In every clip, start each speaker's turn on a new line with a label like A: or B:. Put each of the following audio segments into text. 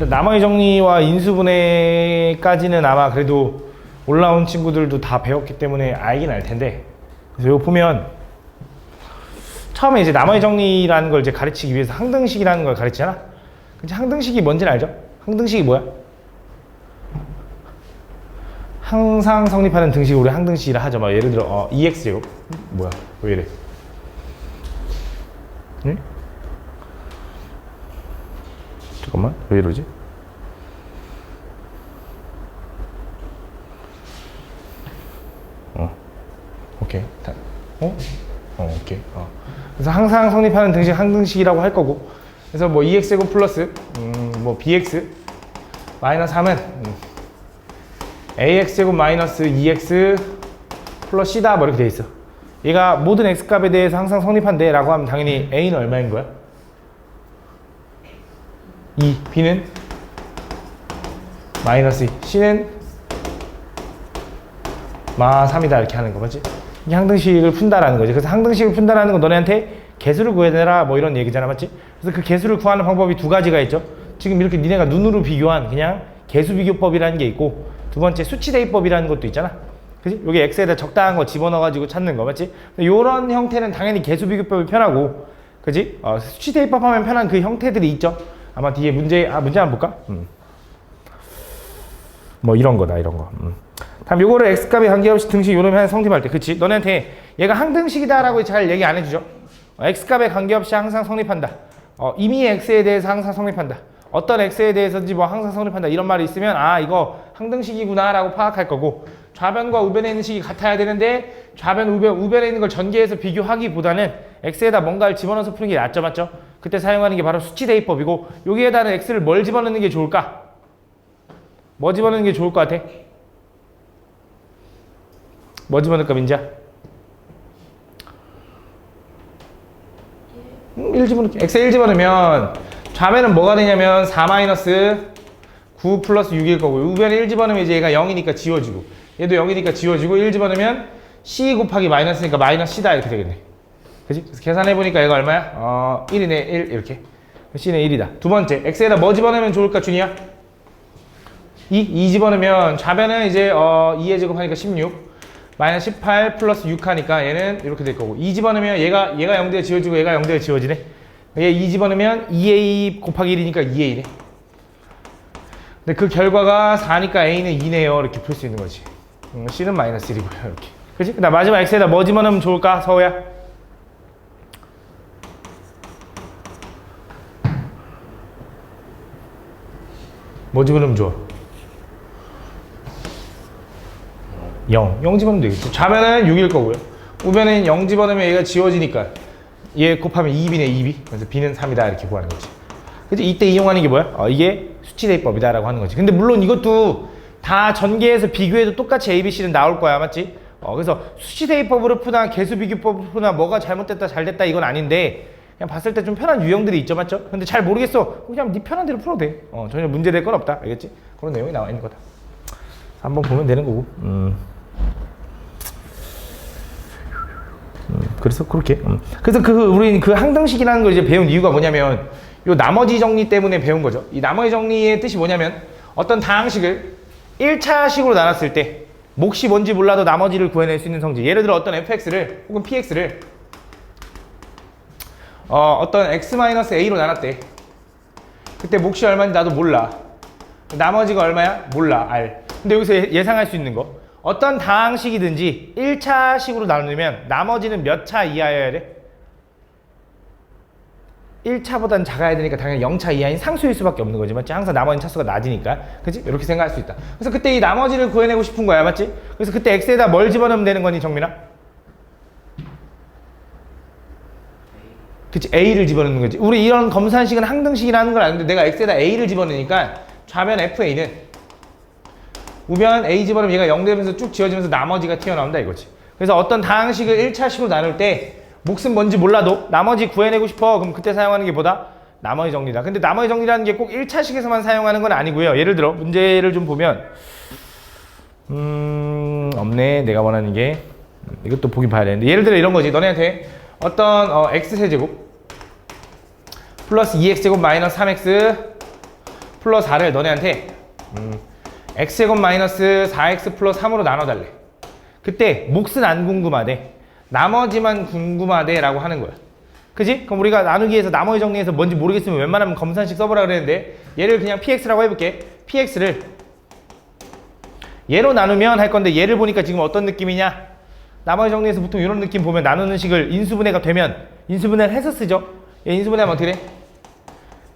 A: 나머지 정리와 인수분해까지는 아마 그래도 올라온 친구들도 다 배웠기 때문에 알긴 알 텐데, 그래서 이거 보면 처음에 이제 나머지 정리라는 걸 이제 가르치기 위해서 항등식이라는 걸 가르치잖아. 근데 항등식이 뭔지는 알죠? 항등식이 뭐야? 항상 성립하는 등식을 우리 항등식이라 하죠. 막 예를 들어 2x제곱 뭐야? 왜 이래? 응? 잠깐만, 왜 이러지? 오케이. 오케이. 그래서 항상 성립하는 등식 항등식이라고 할 거고, 그래서 뭐 2x제곱 플러스 뭐 bx 마이너스 3은 ax제곱 마이너스 2x 플러스 c다, 뭐 이렇게 돼 있어. 얘가 모든 x값에 대해서 항상 성립한대 라고 하면 당연히 a는 얼마인 거야? 2, b는 마이너스 2, c는 마 3이다 이렇게 하는 거 맞지? 이게 항등식을 푼다라는 거지. 그래서 항등식을 푼다라는 건 너네한테 개수를 구해내라 뭐 이런 얘기잖아, 맞지? 그래서 그 개수를 구하는 방법이 두 가지가 있죠. 지금 이렇게 니네가 눈으로 비교한 그냥 개수 비교법이라는 게 있고, 두 번째 수치 대입법이라는 것도 있잖아. 그치? 여기 x에다 적당한 거 집어넣어가지고 찾는 거, 맞지? 요런 형태는 당연히 개수 비교법이 편하고, 그치? 수치 대입법 하면 편한 그 형태들이 있죠. 아마 뒤에 문제 한번 볼까? 뭐 이런 거다, 이런 거. 다음 요거를 x값에 관계없이 등식 요놈이 성립할 때, 그치? 너네한테 얘가 항등식이다 라고 잘 얘기 안 해주죠. x값에 관계없이 항상 성립한다. 이미 x에 대해서 항상 성립한다. 어떤 x에 대해서인지 뭐 항상 성립한다 이런 말이 있으면 이거 항등식이구나 라고 파악할 거고, 좌변과 우변에 있는 식이 같아야 되는데 좌변, 우변에 있는 걸 전개해서 비교하기보다는 x에다 뭔가를 집어넣어서 푸는 게 낫죠, 맞죠? 그때 사용하는 게 바로 수치 대입법이고, 여기에다는 x를 뭘 집어넣는 게 좋을까? 뭐 집어넣는 게 좋을 것 같아? 뭐 집어넣을까, 민지야? 1 집어넣기. x에 1 집어넣으면 좌변은 뭐가 되냐면 4-9 플러스 6일 거고, 우변에 1 집어넣으면 이제 얘가 0이니까 지워지고, 얘도 0이니까 지워지고, 1 집어넣으면 c 곱하기 마이너스니까 마이너스 c다 이렇게 되겠네. 그치? 그래서 계산해보니까 얘가 얼마야? 1이네, 1 이렇게. c는 1이다. 두 번째, x에다 뭐 집어넣으면 좋을까, 준이야? 2 집어넣으면 좌변은 이제 2의 제곱하니까 16, 마이너스 18 플러스 6 하니까 얘는 이렇게 될 거고, 2 집어넣으면 얘가 0대에 지워지고 얘가 0대에 지워지네. 얘 2 집어넣으면 2a 곱하기 1이니까 2a네. 근데 그 결과가 4니까 a는 2네요. 이렇게 풀 수 있는 거지. c는 마이너스 1이고요. 이렇게. 그치? 그다음 마지막 x에다 뭐 집어넣으면 좋을까, 서우야? 뭐 집어넣으면 좋아? 0 집어넣으면 되겠지. 좌변은 6일 거고요. 우변은 0 집어넣으면 얘가 지워지니까 얘 곱하면 2b네, 2b. 그래서 b는 3이다 이렇게 구하는 거지. 그치? 이때 이용하는 게 뭐야? 이게 수치대입법이다 라고 하는 거지. 근데 물론 이것도 다 전개해서 비교해도 똑같이 A, B, C는 나올 거야, 맞지? 그래서 수치대입법으로 푸나 개수비교법으로 푸나 뭐가 잘못됐다 잘됐다 이건 아닌데, 그냥 봤을 때 좀 편한 유형들이 있죠, 맞죠? 근데 잘 모르겠어. 그냥 네 편한 대로 풀어도 돼. 전혀 문제될 건 없다, 알겠지? 그런 내용이 나와 있는 거다. 한번 보면 되는 거고. 그래서 그렇게. 그래서 우리 그 항등식이라는 걸 이제 배운 이유가 뭐냐면, 요 나머지 정리 때문에 배운 거죠. 이 나머지 정리의 뜻이 뭐냐면, 어떤 다항식을 1차식으로 나눴을 때 몫이 뭔지 몰라도 나머지를 구해낼 수 있는 성질. 예를 들어 어떤 fx를 혹은 px를 어떤 x-a로 나눴대. 그때 몫이 얼마인지 나도 몰라. 나머지가 얼마야? 몰라, r. 근데 여기서 예상할 수 있는 거, 어떤 다항식이든지 1차식으로 나누면 나머지는 몇 차 이하여야 돼? 1차보단 작아야 되니까 당연히 0차 이하인 상수일 수밖에 없는 거지, 맞지? 항상 나머지 차수가 낮으니까, 그치? 이렇게 생각할 수 있다. 그래서 그때 이 나머지를 구해내고 싶은 거야, 맞지? 그래서 그때 x에다 뭘 집어넣으면 되는 거니, 정민아? 그치? a를 집어넣는 거지. 우리 이런 검산식은 항등식이라는 걸 아는데, 내가 x에다 a를 집어넣으니까 좌변 fa는 우변 a 집어넣으면 얘가 0 되면서 쭉 지워지면서 나머지가 튀어나온다 이거지. 그래서 어떤 다항식을 1차식으로 나눌 때 몫은 뭔지 몰라도 나머지 구해내고 싶어. 그럼 그때 사용하는 게 뭐다? 나머지 정리다. 근데 나머지 정리라는 게 꼭 1차식에서만 사용하는 건 아니고요. 예를 들어 문제를 좀 보면 없네. 내가 원하는 게. 이것도 보긴 봐야 되는데, 예를 들어 이런 거지. 너네한테 어떤 x세제곱 플러스 2x제곱 마이너스 3x 플러스 4를 너네한테 x제곱 마이너스 4x 플러스 3으로 나눠달래. 그때 몫은 안 궁금하대. 나머지만 궁금하대 라고 하는 거야. 그지? 그럼 우리가 나누기에서 나머지 정리해서 뭔지 모르겠으면 웬만하면 검산식 써보라 그랬는데 얘를 그냥 px라고 해볼게. px를 얘로 나누면 할 건데 얘를 보니까 지금 어떤 느낌이냐? 나머지 정리해서 보통 이런 느낌 보면 나누는 식을 인수분해가 되면 인수분해를 해서 쓰죠. 얘 인수분해하면 어떻게 돼?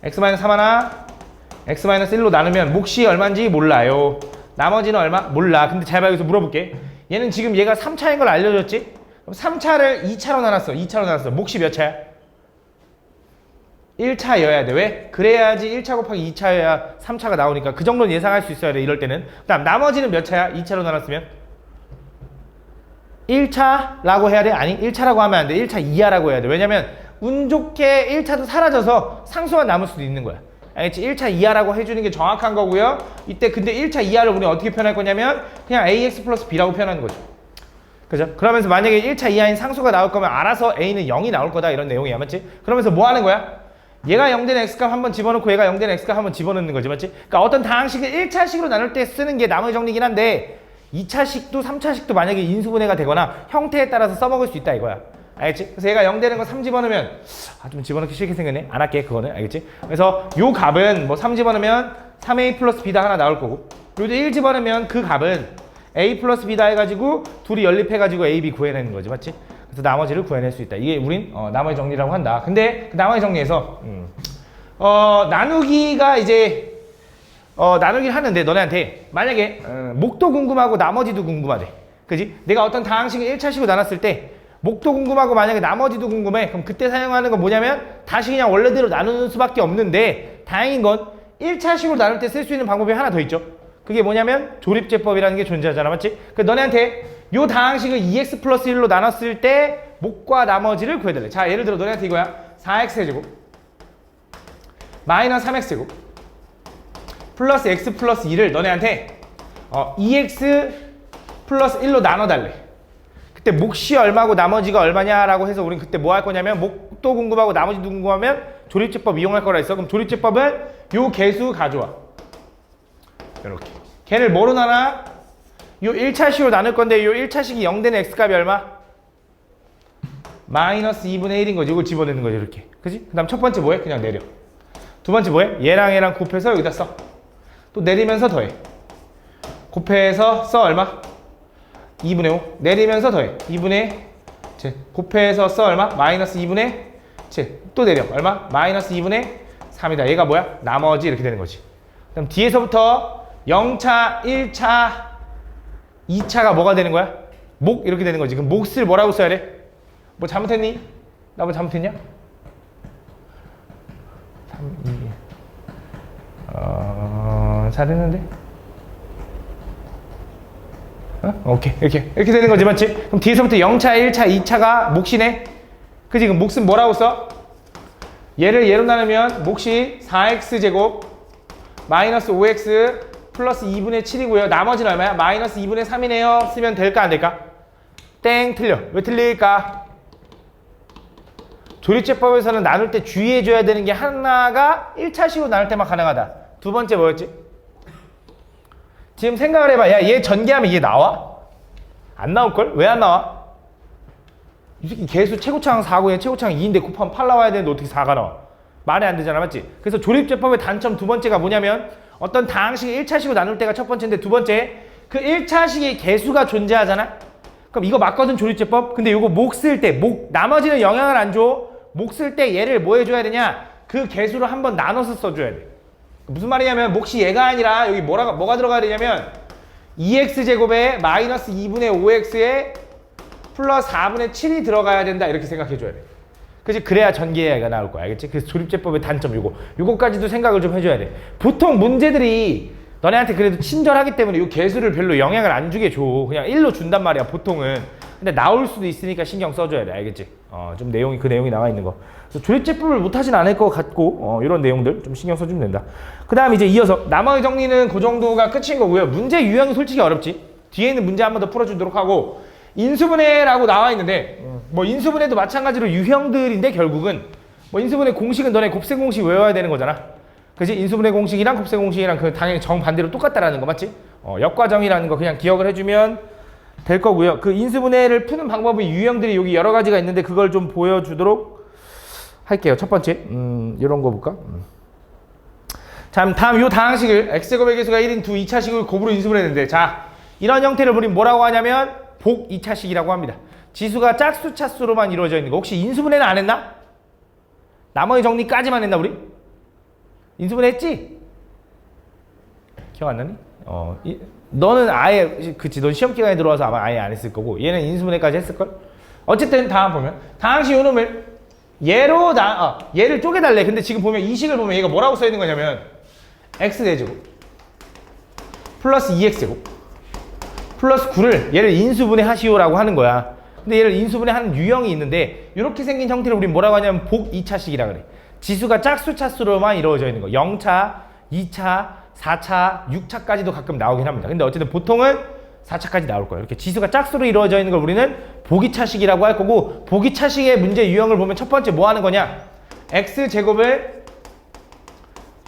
A: x-3 하나 x-1로 나누면 몫이 얼마인지 몰라요. 나머지는 얼마? 몰라. 근데 잘 봐. 여기서 물어볼게. 얘는 지금 얘가 3차인 걸 알려줬지? 그럼 3차를 2차로 나눴어. 2차로 나눴어. 몫이 몇 차야? 1차여야 돼. 왜? 그래야지 1차 곱하기 2차여야 3차가 나오니까 그 정도는 예상할 수 있어야 돼. 이럴 때는. 그 다음 나머지는 몇 차야? 2차로 나눴으면 1차라고 해야 돼? 아니 1차라고 하면 안 돼. 1차 이하라고 해야 돼. 왜냐면 운 좋게 1차도 사라져서 상수만 남을 수도 있는 거야. 알겠지? 1차 이하라고 해주는 게 정확한 거고요. 이때 근데 1차 이하를 우리 어떻게 표현할 거냐면 그냥 ax 플러스 b라고 표현하는 거죠. 그죠? 그러면서 만약에 1차 이하인 상수가 나올 거면 알아서 a는 0이 나올 거다 이런 내용이야. 맞지? 그러면서 뭐 하는 거야? 얘가 0된 x값 한번 집어넣고 얘가 0된 x값 한번 집어넣는 거지. 맞지? 그러니까 어떤 다항식을 1차식으로 나눌 때 쓰는 게 나머지 정리긴 한데 2차식도 3차식도 만약에 인수분해가 되거나 형태에 따라서 써먹을 수 있다 이거야. 알겠지? 그래서 얘가 0 되는 거 3 집어넣으면 좀 집어넣기 싫게 생겼네. 안 할게 그거는. 알겠지? 그래서 요 값은 뭐 3 집어넣으면 3a 플러스 b다 하나 나올 거고 요도 1 집어넣으면 그 값은 a 플러스 b다 해가지고 둘이 연립해가지고 a, b 구해내는 거지. 맞지? 그래서 나머지를 구해낼 수 있다. 이게 우린 나머지 정리라고 한다. 근데 그 나머지 정리에서 나누기가 이제 나누기를 하는데 너네한테 만약에 목도 궁금하고 나머지도 궁금하대. 그지? 내가 어떤 다항식을 1차식으로 나눴을 때 목도 궁금하고 만약에 나머지도 궁금해. 그럼 그때 사용하는 건 뭐냐면 다시 그냥 원래대로 나누는 수밖에 없는데 다행인 건 1차식으로 나눌 때 쓸 수 있는 방법이 하나 더 있죠. 그게 뭐냐면 조립제법이라는 게 존재하잖아. 맞지? 그 너네한테 요 다항식을 2x 플러스 1로 나눴을 때 목과 나머지를 구해달래. 자, 예를 들어 너네한테 이거야. 4x제곱 마이너스 3x제곱 플러스 x 플러스 2를 너네한테 2x 플러스 1로 나눠달래. 그때 몫이 얼마고 나머지가 얼마냐라고 해서 우린 그때 뭐 할 거냐면 목도 궁금하고 나머지도 궁금하면 조립제법 이용할 거라 했어. 그럼 조립제법은 요 개수 가져와. 이렇게. 걔를 뭐로 나눠? 요 1차식으로 나눌 건데 요 1차식이 0 되는 x값이 얼마? 마이너스 2분의 1인 거지. 이걸 집어넣는 거지. 이렇게. 그지? 그 다음 첫 번째 뭐해? 그냥 내려. 두 번째 뭐해? 얘랑 얘랑 곱해서 여기다 써. 또 내리면서 더해. 곱해서 써 얼마? 2분의 5. 내리면서 더해. 2분의 7. 곱해서 써 얼마? 마이너스 2분의 7. 또 내려. 얼마? 마이너스 2분의 3이다. 얘가 뭐야? 나머지 이렇게 되는 거지. 그럼 뒤에서부터 0차, 1차, 2차가 뭐가 되는 거야? 목 이렇게 되는 거지. 그럼 몫을 뭐라고 써야 돼? 뭐 잘못했니? 나 뭐 잘못했냐? 3, 2 잘했는데? 오케이. 이렇게 되는 거지. 맞지? 그럼 뒤에서부터 0차, 1차, 2차가 몫이네? 그지? 그럼 몫은 뭐라고 써? 얘를 얘로 나누면 몫이 4x제곱 마이너스 5x 플러스 2분의 7이고요. 나머지는 얼마야? 마이너스 2분의 3이네요. 쓰면 될까 안 될까? 땡 틀려. 왜 틀릴까? 조립제법에서는 나눌 때 주의해줘야 되는 게 하나가 1차식으로 나눌 때만 가능하다. 두 번째 뭐였지? 지금 생각을 해봐. 야, 얘 전개하면 이게 나와? 안 나올걸? 왜 안 나와? 이 새끼 개수 최고차항 4고 얘 최고차항 2인데 곱하면 8 나와야 되는데 어떻게 4가 나와? 말이 안 되잖아. 맞지? 그래서 조립제법의 단점 두 번째가 뭐냐면 어떤 다항식을 1차식으로 나눌 때가 첫 번째인데 두 번째 그 1차식의 개수가 존재하잖아? 그럼 이거 맞거든 조립제법? 근데 이거 목 쓸 때 나머지는 영향을 안 줘. 목 쓸 때 얘를 뭐 해줘야 되냐? 그 개수로 한번 나눠서 써줘야 돼. 무슨 말이냐면 몫이 얘가 아니라 여기 뭐가 들어가야 되냐면 2x제곱에 마이너스 2분의 5x에 플러스 4분의 7이 들어가야 된다. 이렇게 생각해줘야 돼. 그치? 그래야 전개가 나올 거야. 알겠지? 그래서 조립제법의 단점 요거까지도 생각을 좀 해줘야 돼. 보통 문제들이 너네한테 그래도 친절하기 때문에 이 개수를 별로 영향을 안 주게 줘. 그냥 1로 준단 말이야 보통은. 근데 나올 수도 있으니까 신경 써줘야 돼. 알겠지? 좀 그 내용이 나와 있는 거. 그래서 조립제법을 못하진 않을 것 같고 이런 내용들 좀 신경 써주면 된다. 그 다음 이제 이어서 나머지 정리는 그 정도가 끝인 거고요. 문제 유형이 솔직히 어렵지. 뒤에 있는 문제 한 번 더 풀어주도록 하고 인수분해라고 나와 있는데 뭐 인수분해도 마찬가지로 유형들인데 결국은 뭐 인수분해 공식은 너네 곱셈 공식 외워야 되는 거잖아. 그지? 인수분해 공식이랑 곱셈 공식이랑 그 당연히 정반대로 똑같다라는 거 맞지? 역과정이라는 거 그냥 기억을 해주면 될 거고요. 그 인수분해를 푸는 방법은 유형들이 여기 여러 가지가 있는데 그걸 좀 보여주도록 할게요. 첫 번째, 이런 거 볼까? 자, 다음 요 다항식을 x제곱의 개수가 1인 두 2차식을 곱으로 인수분해했는데, 자, 이런 형태를 우린 뭐라고 하냐면 복 2차식이라고 합니다. 지수가 짝수 차수로만 이루어져 있는 거. 혹시 인수분해는 안 했나? 나머지 정리까지만 했나 우리? 인수분해 했지? 기억 안 나니? 너는 아예 그치, 넌 시험 기간에 들어와서 아마 아예 안 했을 거고 얘는 인수분해까지 했을걸? 어쨌든 다음 보면 다항식 요놈을 얘를 쪼개달래. 근데 지금 보면 이 식을 보면 얘가 뭐라고 써 있는 거냐면 x제곱 플러스 2x제곱 플러스 9를 얘를 인수분해 하시오라고 하는 거야. 근데 얘를 인수분해하는 유형이 있는데 이렇게 생긴 형태를 우리 뭐라고 하냐면 복 2차식이라 그래. 지수가 짝수 차수로만 이루어져 있는 거. 0차, 2차, 4차, 6차까지도 가끔 나오긴 합니다. 근데 어쨌든 보통은 4차까지 나올 거예요. 이렇게 지수가 짝수로 이루어져 있는 걸 우리는 보기차식이라고 할 거고, 보기차식의 문제 유형을 보면 첫 번째 뭐 하는 거냐? x제곱을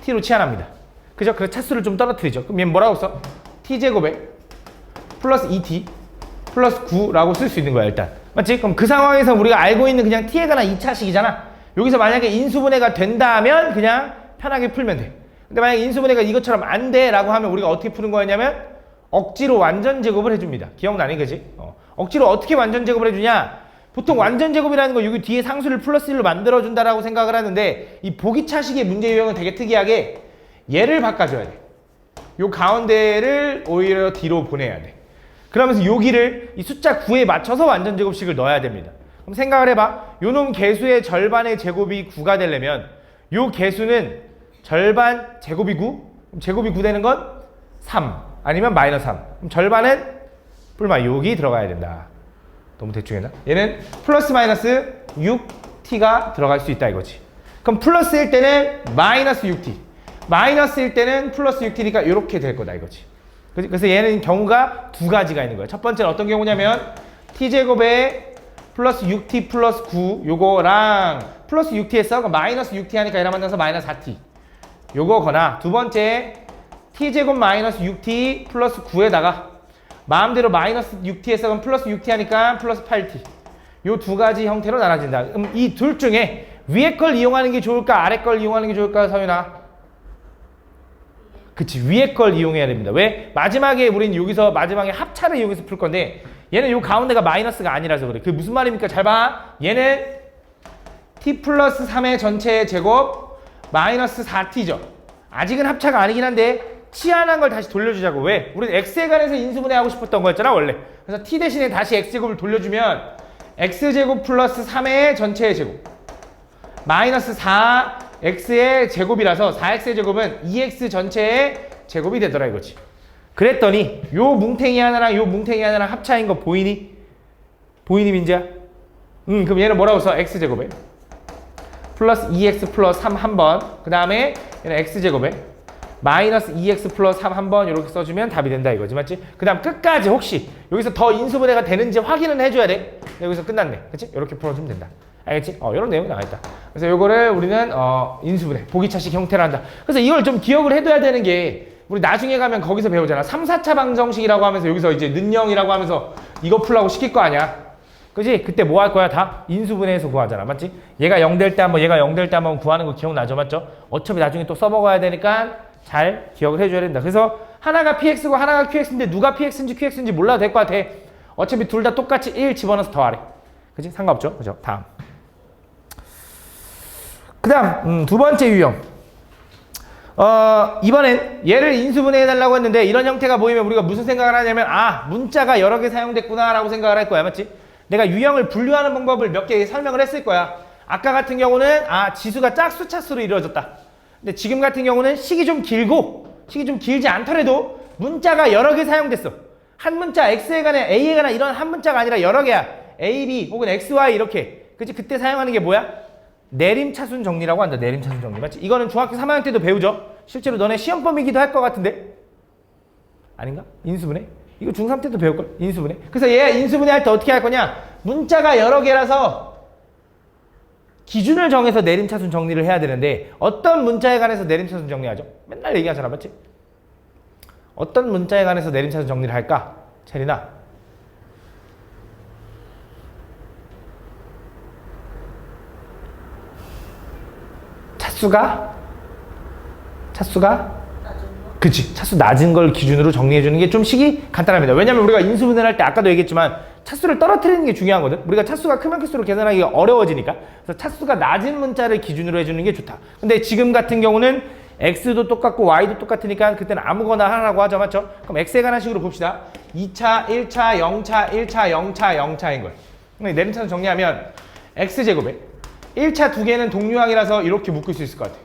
A: t로 치환합니다. 그죠? 그래서 차수를 좀 떨어뜨리죠. 그럼 얘는 뭐라고 써? t제곱에 플러스 2t 플러스 9라고 쓸 수 있는 거야 일단. 맞지? 그럼 그 상황에서 우리가 알고 있는 그냥 t에 관한 2차식이잖아. 여기서 만약에 인수분해가 된다면 그냥 편하게 풀면 돼. 근데 만약에 인수분해가 이것처럼 안 돼 라고 하면 우리가 어떻게 푸는 거였냐면 억지로 완전 제곱을 해줍니다. 기억나니? 그지? 억지로 어떻게 완전 제곱을 해주냐? 보통 완전 제곱이라는 거 여기 뒤에 상수를 플러스 1로 만들어준다라고 생각을 하는데 이 보기차식의 문제 유형은 되게 특이하게 얘를 바꿔줘야 돼. 요 가운데를 오히려 뒤로 보내야 돼. 그러면서 여기를 이 숫자 9에 맞춰서 완전 제곱식을 넣어야 됩니다. 그럼 생각을 해봐. 요놈 개수의 절반의 제곱이 9가 되려면 요 개수는 절반 제곱이 9? 그럼 제곱이 9 되는 건 3 아니면 마이너스 3. 그럼 절반은 뿔마 여기 들어가야 된다. 너무 대충했나? 얘는 플러스 마이너스 6t가 들어갈 수 있다 이거지. 그럼 플러스일 때는 마이너스 6t, 마이너스일 때는 플러스 6t니까 이렇게 될 거다 이거지. 그래서 얘는 경우가 두 가지가 있는 거예요. 첫 번째는 어떤 경우냐면 t제곱에 플러스 6t 플러스 9 요거랑 플러스 6t 했어. 그럼 마이너스 6t 하니까 얘랑 만나서 마이너스 4t 요거거나, 두 번째 t제곱 마이너스 6t 플러스 9에다가 마음대로 마이너스 6t 했어. 그럼 플러스 6t 하니까 플러스 8t. 요 두 가지 형태로 나눠진다. 그럼 이 둘 중에 위에 걸 이용하는 게 좋을까 아래 걸 이용하는 게 좋을까 서윤아? 그치, 위에 걸 이용해야 됩니다. 왜? 마지막에 우린 여기서 마지막에 합차를 이용해서 풀 건데 얘는 요 가운데가 마이너스가 아니라서 그래. 그게 무슨 말입니까? 잘 봐. 얘는 t 플러스 3의 전체의 제곱 마이너스 4t죠. 아직은 합차가 아니긴 한데 치환한 걸 다시 돌려주자고. 왜? 우리는 x에 관해서 인수분해하고 싶었던 거였잖아 원래. 그래서 t 대신에 다시 x제곱을 돌려주면 x제곱 플러스 3의 전체의 제곱 마이너스 4x의 제곱이라서 4x의 제곱은 2x 전체의 제곱이 되더라 이거지. 그랬더니 요 뭉탱이 하나랑 요 뭉탱이 하나랑 합차인 거 보이니? 보이니 민지야? 그럼 얘는 뭐라고 써? x제곱에 플러스 2x 플러스 3 한 번, 그 다음에 얘는 x제곱에 마이너스 2x 플러스 3 한 번 이렇게 써주면 답이 된다 이거지. 맞지? 그 다음 끝까지 혹시 여기서 더 인수분해가 되는지 확인은 해줘야 돼. 여기서 끝났네. 그치? 이렇게 풀어주면 된다. 알겠지? 이런 내용이 나와있다. 그래서 요거를 우리는 인수분해, 보기차식 형태로 한다. 그래서 이걸 좀 기억을 해둬야 되는 게 우리 나중에 가면 거기서 배우잖아. 3, 4차 방정식이라고 하면서 여기서 이제 는영이라고 하면서 이거 풀라고 시킬 거 아니야. 그지? 그때 뭐 할 거야? 다 인수분해해서 구하잖아. 맞지? 얘가 0 될 때 한번, 얘가 0 될 때 한번 구하는 거 기억나죠? 맞죠? 어차피 나중에 또 써먹어야 되니까 잘 기억을 해줘야 된다. 그래서 하나가 px고 하나가 qx인데 누가 px인지 qx인지 몰라도 될 것 같아. 어차피 둘 다 똑같이 1 집어넣어서 더하래. 그지? 상관없죠? 그죠? 다음. 그 다음 두 번째 유형. 이번엔 얘를 인수분해 해달라고 했는데 이런 형태가 보이면 우리가 무슨 생각을 하냐면 문자가 여러 개 사용됐구나 라고 생각을 할 거야. 맞지? 내가 유형을 분류하는 방법을 몇 개 설명을 했을 거야. 아까 같은 경우는 지수가 짝수 차수로 이루어졌다. 근데 지금 같은 경우는 식이 좀 길지 않더라도 문자가 여러 개 사용됐어. 한 문자 x에 관해 a에 관한 이런 한 문자가 아니라 여러 개야. a, b 혹은 x, y 이렇게. 그치? 그때 사용하는 게 뭐야? 내림차순 정리라고 한다. 내림차순 정리. 맞지? 이거는 중학교 3학년 때도 배우죠. 실제로 너네 시험 범위기도 할 것 같은데 아닌가? 인수분해? 이거 중3 때도 배울걸? 인수분해. 그래서 얘 인수분해 할 때 어떻게 할 거냐? 문자가 여러 개라서 기준을 정해서 내림차순 정리를 해야 되는데 어떤 문자에 관해서 내림차순 정리하죠? 맨날 얘기하잖아, 맞지? 어떤 문자에 관해서 내림차순 정리를 할까? 체리나. 차수가 그치, 차수 낮은 걸 기준으로 정리해주는 게 좀 식이 간단합니다. 왜냐면 우리가 인수분해를 할 때 아까도 얘기했지만 차수를 떨어뜨리는 게 중요하거든. 우리가 차수가 크면 클수록 계산하기가 어려워지니까. 그래서 차수가 낮은 문자를 기준으로 해주는 게 좋다. 근데 지금 같은 경우는 x도 똑같고 y도 똑같으니까 그때는 아무거나 하라고 하죠, 맞죠? 그럼 x에 관한 식으로 봅시다. 2차, 1차, 0차, 1차, 0차, 0차인 거예요. 내림차순 정리하면 x제곱에 1차 두 개는 동류항이라서 이렇게 묶을 수 있을 것 같아.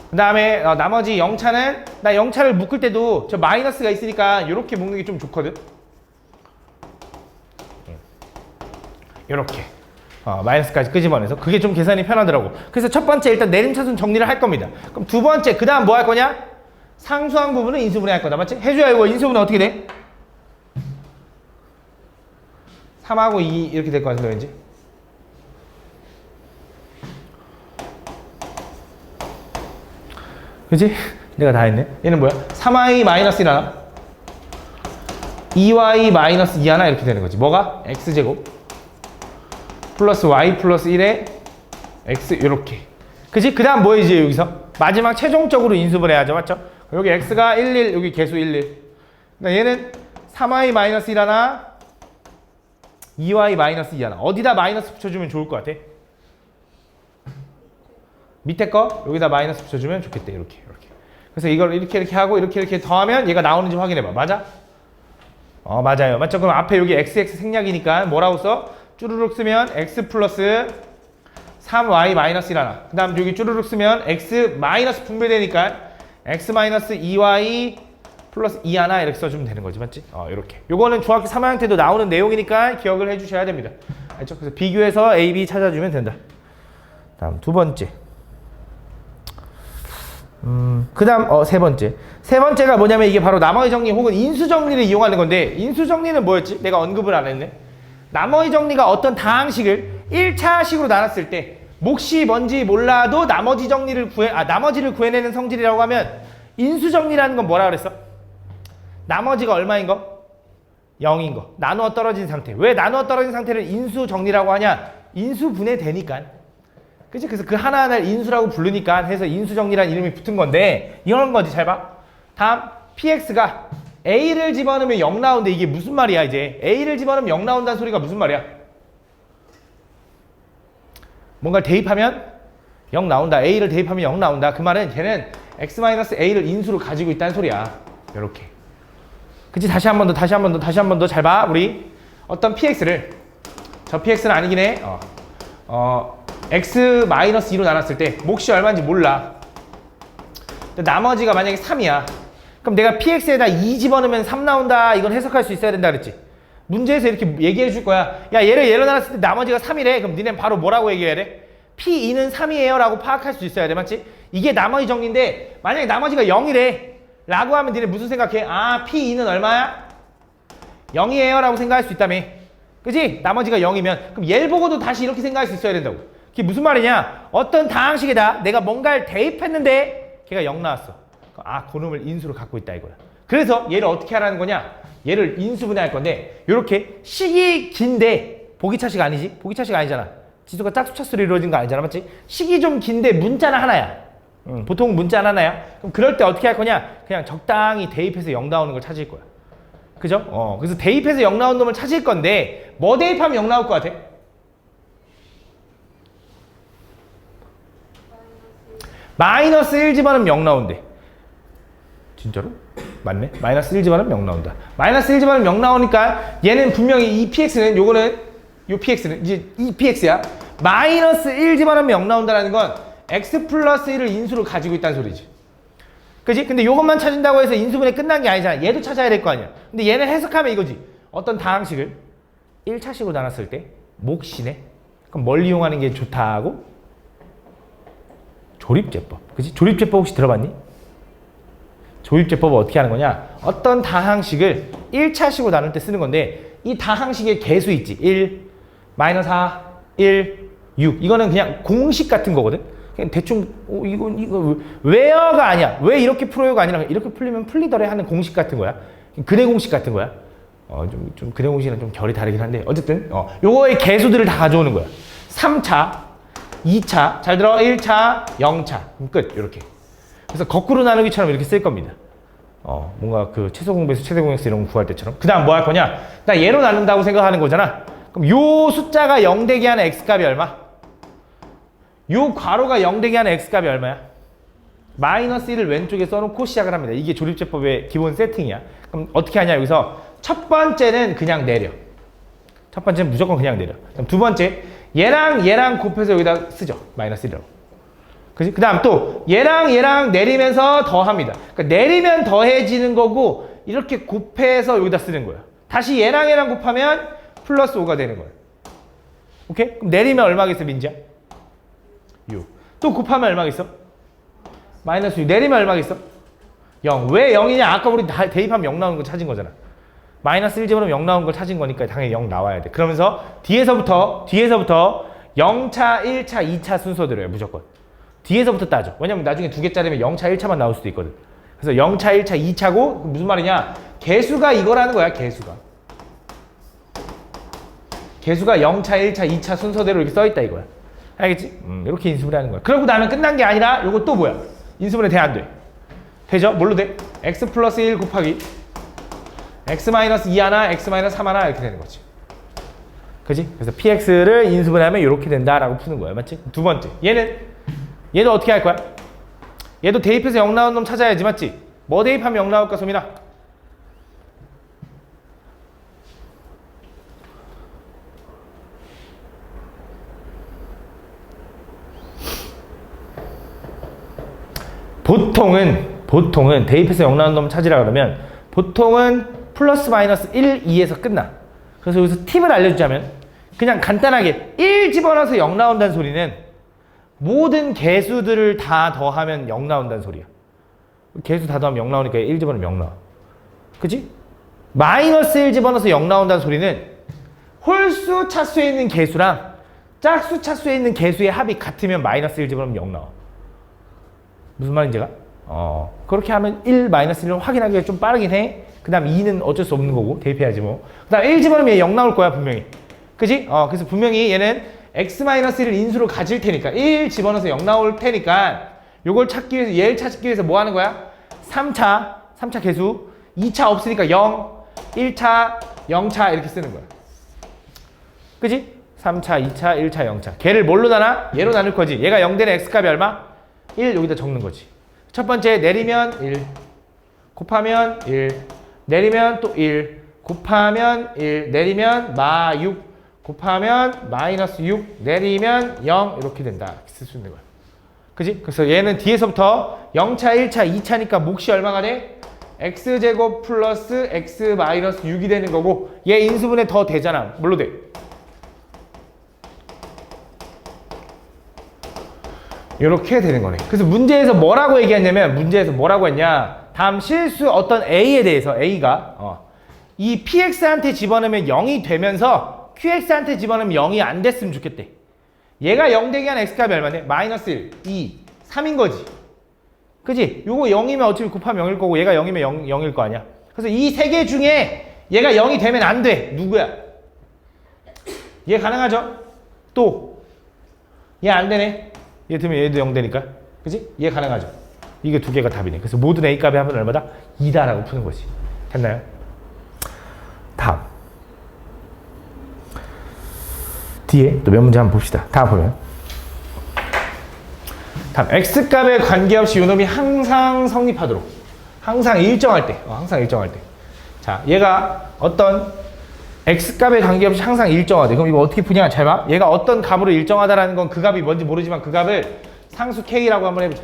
A: 그 다음에 나머지 0차는 나 0차를 묶을 때도 저 마이너스가 있으니까 이렇게 묶는 게 좀 좋거든. 이렇게 마이너스까지 끄집어내서 그게 좀 계산이 편하더라고. 그래서 첫 번째 일단 내림차순 정리를 할 겁니다. 그럼 두 번째 그 다음 뭐 할 거냐? 상수항 부분은 인수분해 할 거다, 맞지? 해줘야 이거 인수분해 어떻게 돼? 3하고 2 이렇게 될 것 같은데 왠지. 그치? 내가 다 했네. 얘는 뭐야? 3y 마이너스 1 하나 2y 마이너스 2 하나 이렇게 되는 거지. 뭐가? x제곱 플러스 y 플러스 1에 x 이렇게. 그치? 그 다음 뭐이지 여기서? 마지막 최종적으로 인수분해 하죠, 맞죠? 여기 x가 1, 1 여기 개수 1, 1. 그러니까 얘는 3y 마이너스 1 하나 2y 마이너스 2 하나. 어디다 마이너스 붙여주면 좋을 것 같아? 밑에 거 여기다 마이너스 붙여주면 좋겠대. 이렇게. 그래서 이걸 이렇게 하고 이렇게 더하면 얘가 나오는지 확인해봐. 맞아? 맞아요. 맞죠? 그럼 앞에 여기 xx 생략이니까 뭐라고 써? 쭈루룩 쓰면 x 플러스 3y 마이너스 1 하나. 그 다음 여기 쭈루룩 쓰면 x 마이너스 분배되니까 x 마이너스 2y 플러스 2 하나 이렇게 써주면 되는 거지, 맞지? 이렇게. 요거는 중학교 3학년 때도 나오는 내용이니까 기억을 해주셔야 됩니다. 알죠? 그래서 비교해서 a, b 찾아주면 된다. 다음 두 번째. 그 다음 세 번째. 세 번째가 뭐냐면 이게 바로 나머지 정리 혹은 인수 정리를 이용하는 건데, 인수 정리는 뭐였지? 내가 언급을 안 했네. 나머지 정리가 어떤 다항식을 1차식으로 나눴을 때 몫이 뭔지 몰라도 나머지를 구해내는 성질이라고 하면 인수 정리라는 건 뭐라 그랬어? 나머지가 얼마인 거? 0인 거. 나누어 떨어진 상태. 왜 나누어 떨어진 상태를 인수 정리라고 하냐? 인수 분해되니까. 그치? 그래서 그 하나하나를 인수라고 부르니까 해서 인수정리라는 이름이 붙은 건데, 이런 거지. 잘 봐. 다음 px가 a를 집어넣으면 0 나오는데 이게 무슨 말이야? 이제 a를 집어넣으면 0 나온다는 소리가 무슨 말이야? 뭔가를 대입하면 0 나온다. a를 대입하면 0 나온다. 그 말은 걔는 x-a를 인수로 가지고 있다는 소리야. 이렇게. 그치? 다시 한 번 더 잘 봐. 우리 어떤 px를, 저 px는 아니긴 해. x-2로 나눴을 때 몫이 얼마인지 몰라. 나머지가 만약에 3이야. 그럼 내가 px에다 2 집어넣으면 3 나온다. 이건 해석할 수 있어야 된다 그랬지. 문제에서 이렇게 얘기해 줄 거야. 야, 얘를 예로 나눴을 때 나머지가 3이래. 그럼 니네 바로 뭐라고 얘기해야 돼? p2는 3이에요 라고 파악할 수 있어야 돼, 맞지? 이게 나머지 정리인데 만약에 나머지가 0이래 라고 하면 니네 무슨 생각해? 아, p2는 얼마야? 0이에요 라고 생각할 수 있다며. 그치? 나머지가 0이면 그럼 얘를 보고도 다시 이렇게 생각할 수 있어야 된다고. 그게 무슨 말이냐? 어떤 다항식에다 내가 뭔가를 대입했는데 걔가 0 나왔어. 아, 그놈을 인수로 갖고 있다 이거야. 그래서 얘를 어떻게 하라는 거냐? 얘를 인수분해할 건데 이렇게 식이 긴데 보기차식 아니지? 보기차식 아니잖아. 지수가 짝수차수로 이루어진 거 아니잖아, 맞지? 식이 좀 긴데 문자는 하나야. 보통 문자는 하나야. 그럼 그럴 때 어떻게 할 거냐? 그냥 적당히 대입해서 0 나오는 걸 찾을 거야. 그죠? 그래서 대입해서 0 나온 놈을 찾을 건데 뭐 대입하면 0 나올 것 같아? 마이너스 1 집어넣으면 0 나온대. 진짜로? 맞네. 마이너스 1 집어넣으면 0 나온다. 마이너스 1 집어넣으면 0 나오니까 얘는 분명히 이 px는 요 px는 이제 이 px야. 마이너스 1 집어넣으면 0 나온다는 건 x 플러스 1을 인수로 가지고 있다는 소리지. 그지? 근데 요것만 찾은다고 해서 인수분해 끝난 게 아니잖아. 얘도 찾아야 될 거 아니야. 근데 얘는 해석하면 이거지. 어떤 다항식을 1차식으로 나눴을 때 몫이네. 그럼 뭘 이용하는 게 좋다고? 조립제법. 그치? 조립제법 혹시 들어봤니? 조립제법은 어떻게 하는 거냐? 어떤 다항식을 1차식으로 나눌 때 쓰는 건데 이 다항식의 개수 있지. 1, 마이너스 4, 1, 6. 이거는 그냥 공식 같은 거거든. 그냥 대충 이거 where가 아니야. 왜 이렇게 풀어요가 아니라 이렇게 풀리면 풀리더래 하는 공식 같은 거야. 근해 공식 같은 거야. 좀 근해 공식이랑 좀 결이 다르긴 한데 어쨌든 요거의 개수들을 다 가져오는 거야. 3차, 2차, 잘 들어. 1차, 0차. 끝. 이렇게. 그래서 거꾸로 나누기처럼 이렇게 쓸 겁니다. 뭔가 그 최소 공배수, 최대 공약수 이런 거 구할 때처럼. 그 다음 뭐 할 거냐? 나 얘로 나눈다고 생각하는 거잖아. 그럼 요 숫자가 0 되게 하는 x값이 얼마? 요 괄호가 0 되게 하는 x값이 얼마야? 마이너스 1을 왼쪽에 써놓고 시작을 합니다. 이게 조립제법의 기본 세팅이야. 그럼 어떻게 하냐? 여기서 첫 번째는 그냥 내려. 첫 번째는 무조건 그냥 내려. 그럼 두 번째, 얘랑 곱해서 여기다 쓰죠. 마이너스 1이라고. 그치? 그 다음 또 얘랑 내리면서 더합니다. 그러니까 내리면 더해지는 거고 이렇게 곱해서 여기다 쓰는 거예요. 다시 얘랑 곱하면 플러스 5가 되는 거예요. 오케이? 그럼 내리면 얼마겠어, 민지야? 6. 또 곱하면 얼마겠어? 마이너스 6. 내리면 얼마겠어? 0. 왜 0이냐? 아까 우리 대입하면 0 나오는 거 찾은 거잖아. 마이너스 1 집어넣으면 0 나오는 걸 찾은 거니까 당연히 0 나와야 돼. 그러면서 뒤에서부터 0차, 1차, 2차 순서대로 해요. 무조건. 뒤에서부터 따져. 왜냐면 나중에 두 개짜리면 0차, 1차만 나올 수도 있거든. 그래서 0차, 1차, 2차고 무슨 말이냐? 개수가 이거라는 거야. 개수가 0차, 1차, 2차 순서대로 이렇게 써있다 이거야. 알겠지? 이렇게 인수분해 하는 거야. 그러고 나면 끝난 게 아니라 요거 또 뭐야? 인수분해 돼, 안 돼? 되죠? 뭘로 돼? x 플러스 1 곱하기 x 마이너스 2 하나, x 마이너스 3 하나 이렇게 되는 거지. 그지? 그래서 px를 인수분해하면 이렇게 된다라고 푸는 거야. 맞지? 두 번째. 얘도 어떻게 할 거야? 얘도 대입해서 0 나온 놈 찾아야지. 맞지? 뭐 대입하면 0 나올까, 소민아? 보통은 대입해서 0 나온 놈 찾으라 그러면 보통은 플러스 마이너스 1, 2에서 끝나. 그래서 여기서 팁을 알려주자면 그냥 간단하게 1 집어넣어서 0 나온다는 소리는 모든 개수들을 다 더하면 0 나온다는 소리야. 개수 다 더하면 0 나오니까 1 집어넣으면 0 나와. 그치? 마이너스 1 집어넣어서 0 나온다는 소리는 홀수 차수에 있는 개수랑 짝수 차수에 있는 개수의 합이 같으면 마이너스 1 집어넣으면 0 나와. 무슨 말인지 가? 그렇게 하면 1, 마이너스 1을 확인하기가 좀 빠르긴 해. 그 다음 2는 어쩔 수 없는 거고 대입해야지 뭐. 그 다음 1 집어넣으면 얘 0 나올 거야 분명히. 그지? 그래서 분명히 얘는 x-1을 인수로 가질 테니까 1 집어넣어서 0 나올 테니까 요걸 찾기 위해서 얘를 찾기 위해서 뭐 하는 거야? 3차 개수 2차 없으니까 0, 1차, 0차 이렇게 쓰는 거야. 그지? 3차, 2차, 1차, 0차. 걔를 뭘로 나눠? 얘로 나눌 거지. 얘가 0 되는 x값이 얼마? 1 여기다 적는 거지. 첫 번째 내리면 1 곱하면 1 내리면 또 1 곱하면 1 내리면 마 6 곱하면 마이너스 6 내리면 0 이렇게 된다. 이렇게 쓸 수 있는 거야. 그지? 그래서 얘는 뒤에서부터 0차, 1차, 2차니까 몫이 얼마가 돼? x제곱 플러스 x 마이너스 6이 되는 거고 얘 인수분해 더 되잖아. 뭘로 돼? 이렇게 되는 거네. 그래서 문제에서 뭐라고 얘기했냐면 문제에서 뭐라고 했냐? 다음 실수 어떤 A에 대해서 A가 이 PX한테 집어넣으면 0이 되면서 QX한테 집어넣으면 0이 안 됐으면 좋겠대. 얘가 0 되게 하는 X값이 얼마네? 마이너스 1, 2, 3인 거지. 그지? 요거 0이면 어차피 곱하면 0일 거고 얘가 0이면 0일 거 아니야. 그래서 이 세 개 중에 얘가 0이 되면 안 돼. 누구야? 얘 가능하죠? 또 얘 안 되네. 얘 되면 얘도 0 되니까. 그지? 얘 가능하죠? 이게 두 개가 답이네. 그래서 모든 A값이 하면 얼마다? 2다라고 푸는 거지. 됐나요? 다음. 뒤에 또 몇 문제 한번 봅시다. 다음 보면. 다음. X값에 관계없이 요놈이 항상 성립하도록. 항상 일정할 때. 항상 일정할 때. 자, 얘가 어떤 X값에 관계없이 항상 일정하대. 그럼 이거 어떻게 푸냐? 잘 봐. 얘가 어떤 값으로 일정하다라는 건 그 값이 뭔지 모르지만 그 값을 상수 K라고 한번 해보자.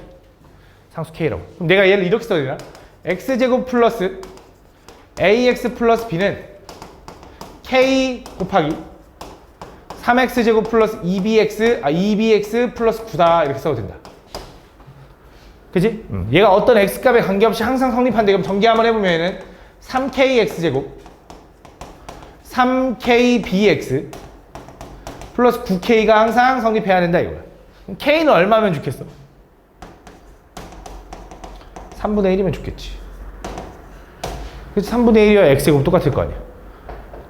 A: 상수 K라고. 그럼 내가 얘를 이렇게 써야 되나? X제곱 플러스 AX 플러스 B는 K 곱하기 3X제곱 플러스 2BX 플러스 9다. 이렇게 써도 된다. 그치? 얘가 어떤 X값에 관계없이 항상 성립한대. 그럼 전개 한번 해보면 얘는 3KX제곱 3KBX 플러스 9K가 항상 성립해야 된다 이거야. 그럼 K는 얼마면 좋겠어? 3분의 1이면 좋겠지. 그치? 3분의 1이야 X제곱 똑같을 거 아니야.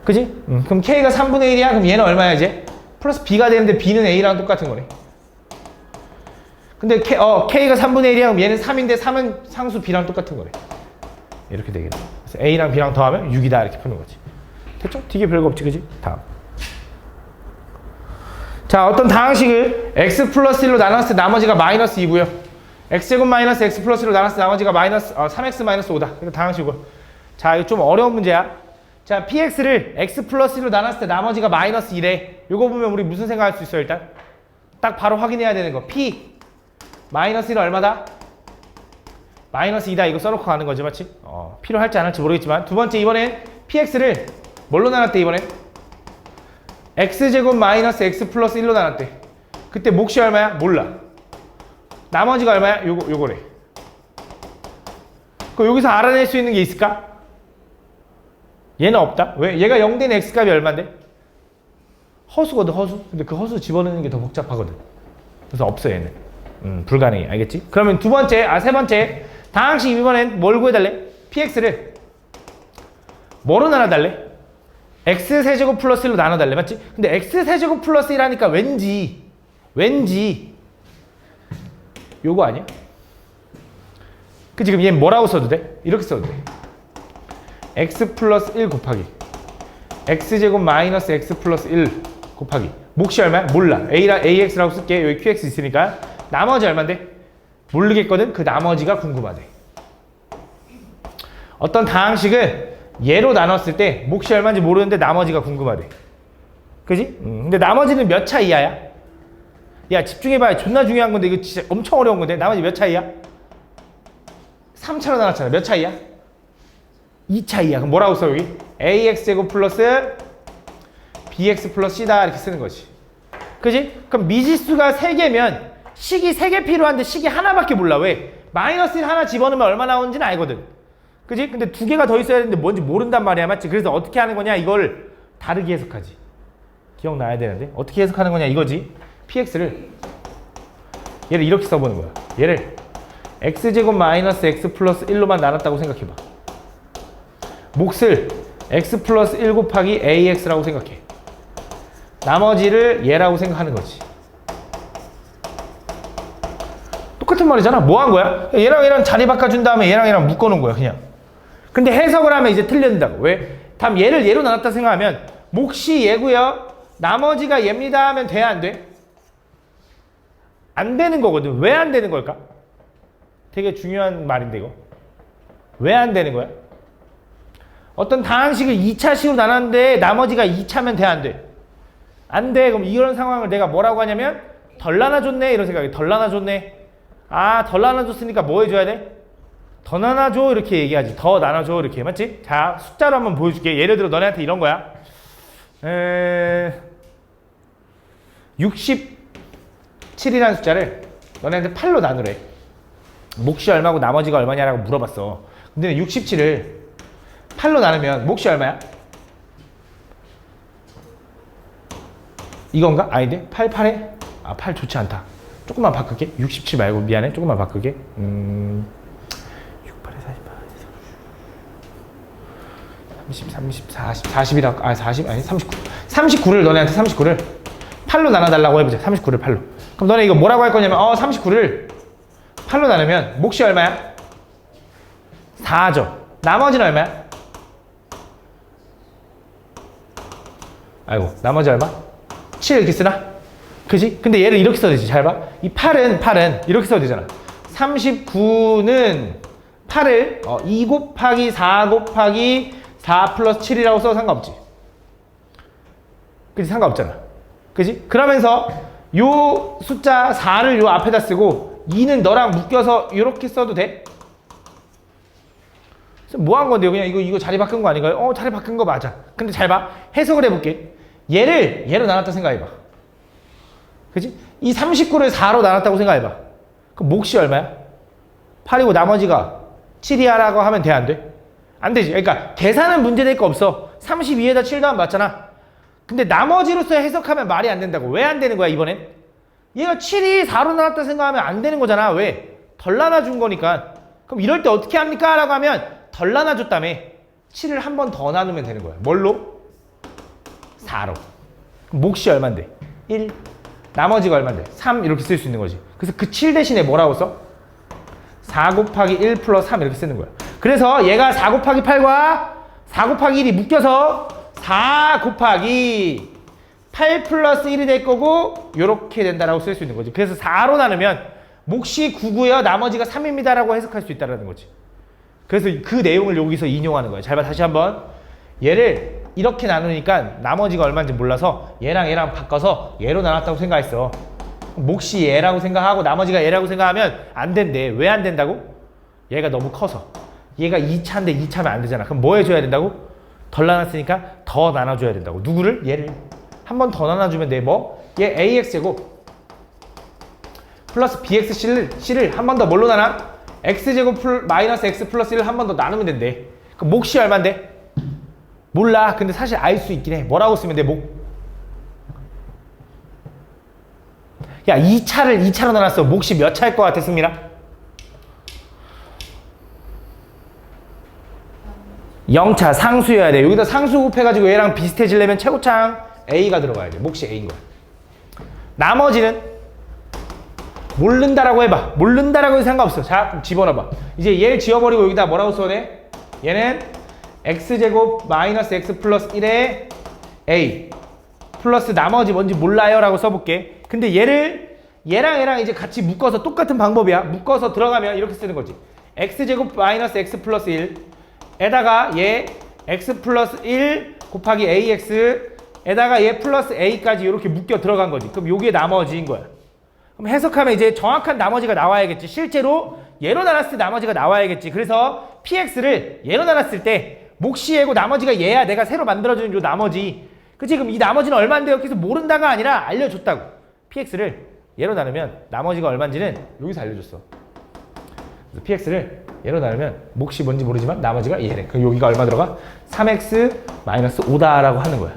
A: 그지? 그럼 K가 3분의 1이야? 그럼 얘는 얼마야 이제? 플러스 B가 되는데 B는 A랑 똑같은 거네. 근데 K가 3분의 1이야? 그럼 얘는 3인데 3은 상수 B랑 똑같은 거네. 이렇게 되겠네. 그래서 A랑 B랑 더하면 6이다 이렇게 푸는 거지. 됐죠? 되게 별거 없지, 그지? 다음. 자, 어떤 다항식을 x 플러스 1로 나눴을 때 나머지가 마이너스 2고요. x제곱 마이너스 x 플러스 1로 나눴을 때 나머지가 마이너스 3x 마이너스 5다. 이거 다항식이고. 자, 이거 좀 어려운 문제야. 자, px를 x 플러스 1로 나눴을 때 나머지가 마이너스 1에 이거 보면 우리 무슨 생각할 수 있어요, 일단? 딱 바로 확인해야 되는 거. p 마이너스 1은 얼마다? 마이너스 2다. 이거 써놓고 가는 거지, 맞지? 필요할지 안 할지 모르겠지만. 두 번째, 이번엔 px를 뭘로 나눴대, 이번엔? x제곱 마이너스 x 플러스 1로 나눴대. 그때 몫이 얼마야? 몰라. 나머지가 얼마야? 요거래. 그럼 여기서 알아낼 수 있는 게 있을까? 얘는 없다. 왜? 얘가 0 된 x값이 얼만데? 허수거든, 허수. 근데 그 허수 집어넣는 게 더 복잡하거든. 그래서 없어, 얘는. 불가능해. 알겠지? 그러면 세 번째. 다항식 이번엔 뭘 구해달래? px를 뭐로 나눠달래? x세제곱 플러스 1로 나눠달래. 맞지? 근데 x세제곱 플러스 1하니까 왠지 요거 아니야? 그 지금 얘 뭐라고 써도 돼? 이렇게 써도 돼. x 플러스 1 곱하기 x제곱 마이너스 x 플러스 1 곱하기 몫이 얼마야? 몰라. ax라고 쓸게. 여기 qx 있으니까. 나머지 얼만데? 모르겠거든? 그 나머지가 궁금하대. 어떤 다항식을 얘로 나눴을 때 몫이 얼마인지 모르는데 나머지가 궁금하대. 그지? 근데 나머지는 몇 차 이하야? 야, 집중해봐. 존나 중요한 건데 이거 진짜 엄청 어려운 건데 나머지 몇 차 이하? 3차로 나눴잖아. 몇 차 이하? 2차 이하. 그럼 뭐라고 써 여기? ax제곱 플러스 bx 플러스 c다 이렇게 쓰는 거지. 그지? 그럼 미지수가 3개면 식이 3개 필요한데 식이 하나밖에 몰라. 왜? 마이너스 1 하나 집어넣으면 얼마 나오는지는 알거든. 그지? 근데 2개가 더 있어야 되는데 뭔지 모른단 말이야. 맞지? 그래서 어떻게 하는 거냐? 이걸 다르게 해석하지. 기억나야 되는데 어떻게 해석하는 거냐 이거지. px를 얘를 이렇게 써보는 거야. 얘를 x제곱 마이너스 x 플러스 1로만 나눴다고 생각해봐. 몫을 x 플러스 1 곱하기 ax라고 생각해. 나머지를 얘라고 생각하는 거지. 똑같은 말이잖아. 뭐 한 거야? 얘랑 자리 바꿔준 다음에 얘랑 묶어놓은 거야 그냥. 근데 해석을 하면 이제 틀린다고. 왜? 다음 얘를 얘로 나눴다 생각하면 몫이 얘고요. 나머지가 얘입니다 하면 돼, 안 돼? 안 되는 거거든. 왜 안 되는 걸까? 되게 중요한 말인데 이거. 왜 안 되는 거야? 어떤 다항식을 2차식으로 나눴는데 나머지가 2차면 돼, 안 돼? 안 돼. 그럼 이런 상황을 내가 뭐라고 하냐면 덜 나눠줬네 이런 생각이. 덜 나눠줬네. 아, 덜 나눠줬으니까 뭐 해줘야 돼? 더 나눠줘 이렇게 얘기하지. 더 나눠줘 이렇게. 맞지? 자, 숫자로 한번 보여줄게. 예를 들어 너네한테 이런 거야. 67이라는 숫자를 너네한테 8로 나누래. 몫이 얼마고 나머지가 얼마냐라고 물어봤어. 근데 67을 8로 나누면 몫이 얼마야? 이건가? 아닌데? 8, 8에? 아, 8 좋지 않다. 조금만 바꿀게. 67 말고 미안해. 조금만 바꿀게. 6, 8에 48, 30, 40이라, 40, 아니 39. 39를 너네한테 39를 8로 나눠달라고 해보자. 39를 8로. 그럼 너네 이거 뭐라고 할 거냐면 39를 8로 나누면 몫이 얼마야? 4죠. 나머지는 얼마야? 아이고, 나머지 얼마? 7 이렇게 쓰나? 그지? 근데 얘를 이렇게 써야 되지. 잘 봐. 이 8은 이렇게 써야 되잖아. 39는 8을 2 곱하기 4 곱하기 4 플러스 7이라고 써도 상관없지. 그지? 상관없잖아. 그지? 그러면서 요 숫자 4를 요 앞에다 쓰고 2는 너랑 묶여서 이렇게 써도 돼? 뭐 한 건데요? 그냥 이거 자리 바꾼 거 아닌가요? 자리 바꾼 거 맞아. 근데 잘 봐. 해석을 해볼게. 얘로 나눴다 생각해봐. 그치? 이 39를 4로 나눴다고 생각해봐. 그럼 몫이 얼마야? 8이고 나머지가 7이야라고 하면 돼, 안 돼? 안 되지. 그러니까 계산은 문제될 거 없어. 32에다 7 더하면 맞잖아. 근데 나머지로서 해석하면 말이 안 된다고. 왜 안 되는 거야 이번엔? 얘가 7이 4로 나눴다 생각하면 안 되는 거잖아. 왜? 덜 나눠준 거니까. 그럼 이럴 때 어떻게 합니까? 라고 하면 덜 나눠줬다며 7을 한 번 더 나누면 되는 거야. 뭘로? 4로. 그럼 몫이 얼만데? 1. 나머지가 얼만데? 3 이렇게 쓸 수 있는 거지. 그래서 그 7 대신에 뭐라고 써? 4 곱하기 1 플러스 3 이렇게 쓰는 거야. 그래서 얘가 4 곱하기 8과 4 곱하기 1이 묶여서 4 곱하기 8 플러스 1이 될 거고 요렇게 된다라고 쓸 수 있는 거지. 그래서 4로 나누면 몫이 9고요. 나머지가 3입니다 라고 해석할 수 있다는 거지. 그래서 그 내용을 여기서 인용하는 거예요. 잘 봐. 다시 한번. 얘를 이렇게 나누니까 나머지가 얼마인지 몰라서 얘랑 얘랑 바꿔서 얘로 나눴다고 생각했어. 몫이 얘라고 생각하고 나머지가 얘라고 생각하면 안 된대. 왜 안 된다고? 얘가 너무 커서. 얘가 2차인데 2차면 안 되잖아. 그럼 뭐 해줘야 된다고? 덜 나눴으니까 더 나눠줘야 된다고. 누구를? 얘를. 한 번 더 나눠주면 돼. 뭐? 얘 AX제곱 플러스 BXC를 한 번 더 뭘로 나눠? X제곱 마이너스 X 플러스 1을 한 번 더 나누면 된대. 그럼 몫이 얼만데? 몰라. 근데 사실 알 수 있긴 해. 뭐라고 쓰면 돼? 몫. 야, 2차를 2차로 나눴어. 몫이 몇 차일 것 같아, 승민아? 0차 상수여야 돼. 여기다 상수 곱해가지고 얘랑 비슷해지려면 최고창 A가 들어가야 돼. 몫이 A인 거야. 나머지는 모른다라고 해봐. 모른다라고 해도 상관없어. 자, 그럼 집어넣어봐. 이제 얘를 지워버리고 여기다 뭐라고 써야 돼? 얘는 X제곱 마이너스 X 플러스 1에 A 플러스 나머지 뭔지 몰라요 라고 써볼게. 근데 얘를 얘랑 이제 같이 묶어서 똑같은 방법이야. 묶어서 들어가면 이렇게 쓰는 거지. X제곱 마이너스 X 플러스 1 에다가 얘 X 플러스 1 곱하기 AX 에다가 얘 플러스 A까지 이렇게 묶여 들어간 거지. 그럼 요게 나머지인 거야. 그럼 해석하면 이제 정확한 나머지가 나와야겠지. 실제로 얘로 나눴을 때 나머지가 나와야겠지. 그래서 PX를 얘로 나눴을 때 몫이 얘고 나머지가 얘야. 내가 새로 만들어준 요 나머지. 그치? 그럼 이 나머지는 얼마인데요? 그래서 모른다가 아니라 알려줬다고. PX를 얘로 나누면 나머지가 얼마인지는 여기서 알려줬어. 그래서 PX를 얘로 나누면 몫이 뭔지 모르지만 나머지가 얘래. 그럼 여기가 얼마 들어가? 3x 마이너스 5다라고 하는 거야.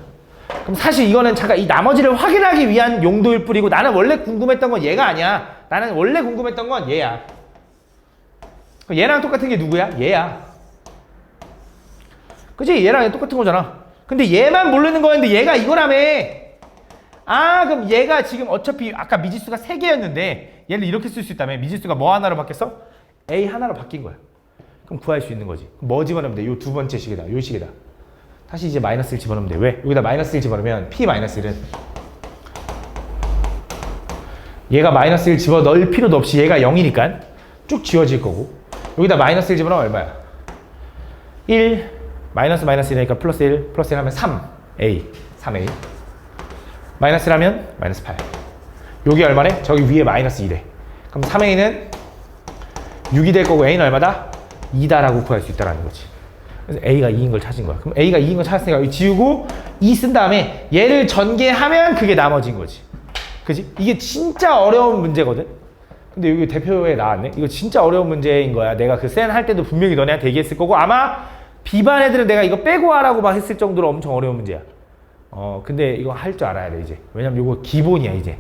A: 그럼 사실 이거는 잠깐 이 나머지를 확인하기 위한 용도일 뿐이고 나는 원래 궁금했던 건 얘가 아니야. 나는 원래 궁금했던 건 얘야. 그럼 얘랑 똑같은 게 누구야? 얘야. 그치? 얘랑 얘 똑같은 거잖아. 근데 얘만 모르는 거였는데 얘가 이거라며. 아, 그럼 얘가 지금 어차피 아까 미지수가 3개였는데 얘를 이렇게 쓸 수 있다며. 미지수가 뭐 하나로 바뀌었어? A 하나로 바뀐 거야. 그럼 구할 수 있는 거지. 그럼 뭐 집어넣으면 돼? 요 두 번째 식이다. 요 식이다. 다시 이제 마이너스를 집어넣으면 돼. 왜? 여기다 마이너스를 집어넣으면 P 마이너스 1은 얘가 마이너스 1 집어넣을 필요도 없이 얘가 0이니까 쭉 지워질 거고 여기다 마이너스 1 집어넣으면 얼마야? 1 마이너스 1이니까 플러스 1 플러스 1 하면 3A 3A 마이너스 1하면 마이너스 8 여기 얼마래? 저기 위에 마이너스 2래. 그럼 3A는 6이 될 거고 A는 얼마다? 2다라고 구할 수 있다는 거지. 그래서 A가 2인 걸 찾은 거야. 그럼 A가 2인 걸 찾았으니까 여기 지우고 2 쓴 다음에 얘를 전개하면 그게 나머지인 거지. 그지? 이게 진짜 어려운 문제거든? 근데 여기 대표에 나왔네? 이거 진짜 어려운 문제인 거야. 내가 그 센 할 때도 분명히 너네한테 얘기했을 거고 아마 B반 애들은 내가 이거 빼고 하라고 막 했을 정도로 엄청 어려운 문제야. 근데 이거 할 줄 알아야 돼, 이제. 왜냐면 이거 기본이야, 이제.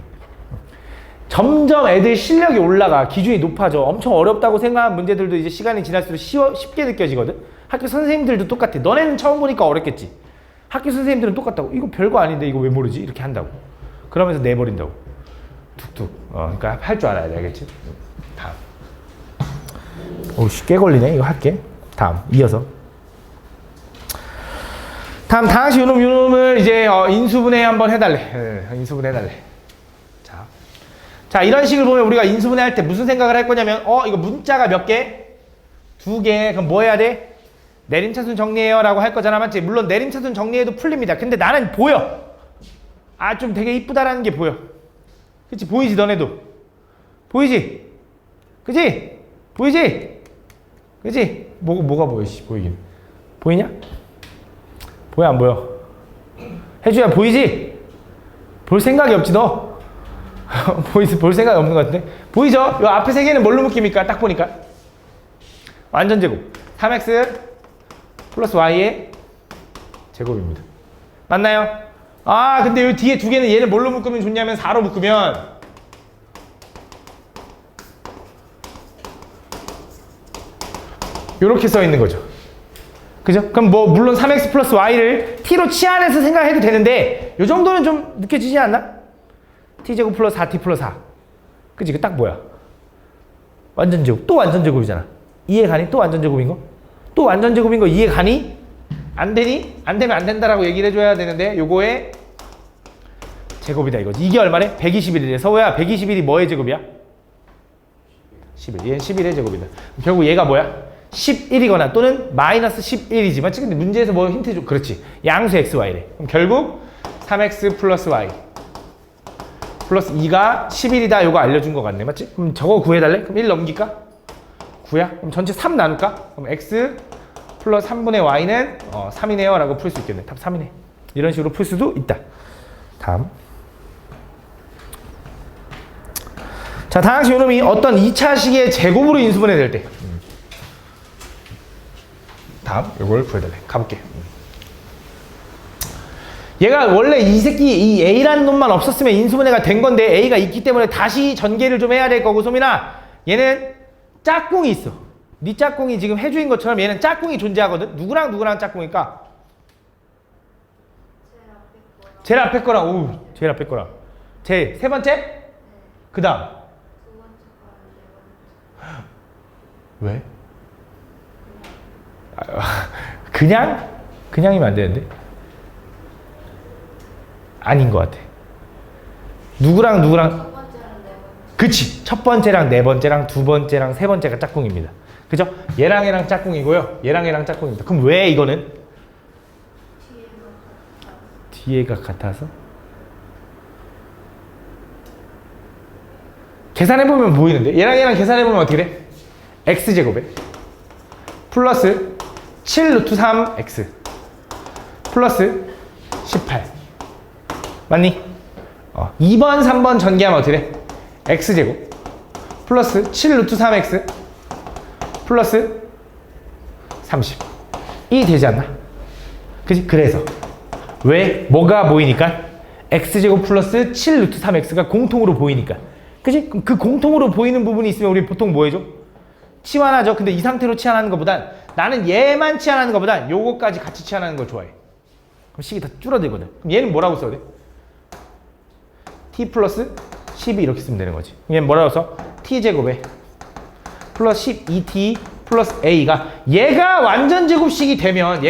A: 점점 애들 실력이 올라가. 기준이 높아져. 엄청 어렵다고 생각한 문제들도 이제 시간이 지날수록 쉽게 느껴지거든? 학교 선생님들도 똑같아. 너네는 처음 보니까 어렵겠지? 학교 선생님들은 똑같다고. 이거 별거 아닌데 이거 왜 모르지? 이렇게 한다고. 그러면서 내버린다고. 툭툭. 그러니까 할 줄 알아야 돼, 알겠지? 다음. 오씨, 꽤 걸리네. 이거 할게. 다음. 이어서. 다음, 다시 요놈을 이제 인수분해 한번 해달래. 인수분해 해달래. 자, 이런 식을 보면 우리가 인수분해 할 때 무슨 생각을 할 거냐면, 이거 문자가 몇 개? 2개. 그럼 뭐 해야 돼? 내림차순 정리해요 라고 할 거잖아. 맞지? 물론 내림차순 정리해도 풀립니다. 근데 나는 보여. 아, 좀 되게 이쁘다라는 게 보여. 그치? 보이지, 너네도? 보이지? 그치? 보이지? 그치? 뭐가 보이지? 보이긴. 보이냐? 보여, 안 보여? 해줘야 보이지? 볼 생각이 없지, 너? 볼 생각이 없는 것 같은데? 보이죠? 요 앞에 세 개는 뭘로 묶입니까? 딱 보니까. 완전 제곱. 3x 플러스 y의 제곱입니다. 맞나요? 아 근데 요 뒤에 두 개는 얘를 뭘로 묶으면 좋냐면 4로 묶으면 요렇게 써 있는 거죠. 그죠? 그럼 뭐 물론 3x 플러스 y를 t로 치환해서 생각해도 되는데 요 정도는 좀 느껴지지 않나? t제곱 플러스 4t 플러스 4. 그치? 그 딱 뭐야? 완전 제곱. 또 완전 제곱이잖아. 이해 가니? 또 완전 제곱인 거? 또 완전 제곱인 거 이해 가니? 안 되니? 안 되면 안 된다라고 얘기를 해줘야 되는데 요거의 제곱이다 이거지. 이게 얼마래? 121이래. 서우야 121이 뭐의 제곱이야? 11. 얘는 11의 제곱이다. 결국 얘가 뭐야? 11이거나 또는 마이너스 11이지만 근데 문제에서 뭐 힌트 줘? 그렇지. 양수 xy래. 그럼 결국 3x 플러스 y 플러스 2가 11이다 요거 알려준 것 같네. 맞지? 그럼 저거 구해달래? 그럼 1 넘길까? 9야? 그럼 전체 3 나눌까? 그럼 x 플러스 3분의 y는 3이네요 라고 풀 수 있겠네. 답 3이네. 이런 식으로 풀 수도 있다. 다음. 자, 다항식 요놈이 어떤 2차식의 제곱으로 인수분해 될 때. 다음 요걸 구해달래. 가볼게. 얘가 원래 이 새끼 이 A라는 놈만 없었으면 인수분해가 된 건데 A가 있기 때문에 다시 전개를 좀 해야 될 거고 소민아 얘는 짝꿍이 있어. 네 짝꿍이 지금 해주인 것처럼 얘는 짝꿍이 존재하거든. 누구랑 누구랑 짝꿍일까? 제일 앞에 거랑 오 제일 앞에 거랑 제일 세 번째? 그 다음 왜? 그냥이면 안 되는데 아닌 것 같아. 누구랑 누구랑 그치 첫 번째랑 네 번째랑 두 번째랑 세 번째가 짝꿍입니다. 그죠? 얘랑 얘랑 짝꿍이고요. 얘랑 얘랑 짝꿍입니다. 그럼 왜 이거는? 뒤에가 같아서? 계산해보면 보이는데? 얘랑 얘랑 계산해보면 어떻게 돼? x제곱에 플러스 7 루트 3x 플러스 18 맞니? 2번 3번 전개하면 어떻게 돼? x제곱 플러스 7 루트 3x 플러스 30 이 되지 않나? 그치? 그래서 왜? 뭐가 보이니까? x제곱 플러스 7 루트 3x가 공통으로 보이니까 그치? 그럼 그 공통으로 보이는 부분이 있으면 우리 보통 뭐 해줘? 치환하죠. 근데 이 상태로 치환하는 것보단 나는 얘만 치환하는 것보단 요거까지 같이 치환하는 걸 좋아해. 그럼 식이 더 줄어들거든. 그럼 얘는 뭐라고 써야 돼? t 플러스 12 이렇게 쓰면 되는 거지. 얘는 뭐라고 써? t제곱에 플러스 12t 플러스 a가 얘가 완전 제곱식이 되면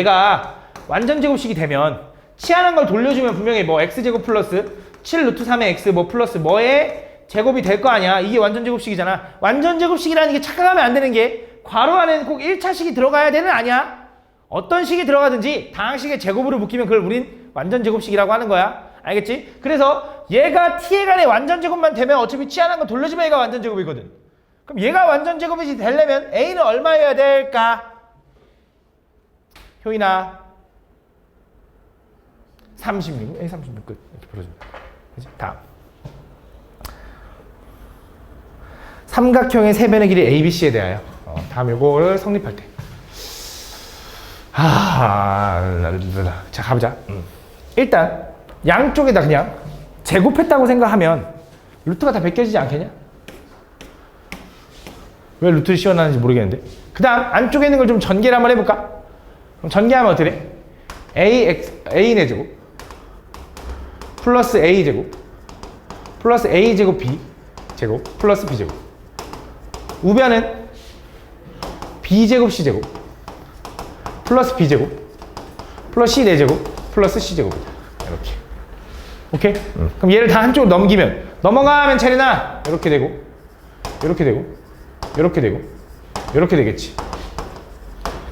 A: 치환한 걸 돌려주면 분명히 뭐 x제곱 플러스 7 루트 3의 x 뭐 플러스 뭐의 제곱이 될 거 아니야. 이게 완전 제곱식이잖아. 완전 제곱식이라는 게 착각하면 안 되는 게 괄호 안에는 꼭 1차식이 들어가야 되는 아니야. 어떤 식이 들어가든지 다항식의 제곱으로 묶이면 그걸 우린 완전 제곱식이라고 하는 거야. 알겠지? 그래서 얘가 t에 간의 완전 제곱만 되면 어차피 치환한 거 돌려주면 얘가 완전 제곱이거든. 그럼 얘가 완전 제곱이 되려면 a는 얼마여야 될까? 효인아 36. a 36 끝. 이렇게 풀어줘. 그치? 다음. 삼각형의 세변의 길이 ABC에 대하여 다음 요거를 성립할 때 자 가보자. 일단 양쪽에다 그냥 제곱했다고 생각하면 루트가 다 벗겨지지 않겠냐? 왜 루트를 씌워놨는지 모르겠는데 그 다음 안쪽에 있는 걸 좀 전개를 한번 해볼까? 그럼 전개하면 어떻게 돼? A의 제곱 플러스 A제곱 플러스 A제곱 B제곱 플러스 B제곱 우변은 B제곱 C제곱 플러스 B제곱 플러스 C 4제곱 플러스 C제곱이다. 이렇게. 오케이? 그럼 얘를 다 한쪽으로 넘어가면 체리나 이렇게 되고 이렇게 되고 이렇게 되고 이렇게 되겠지.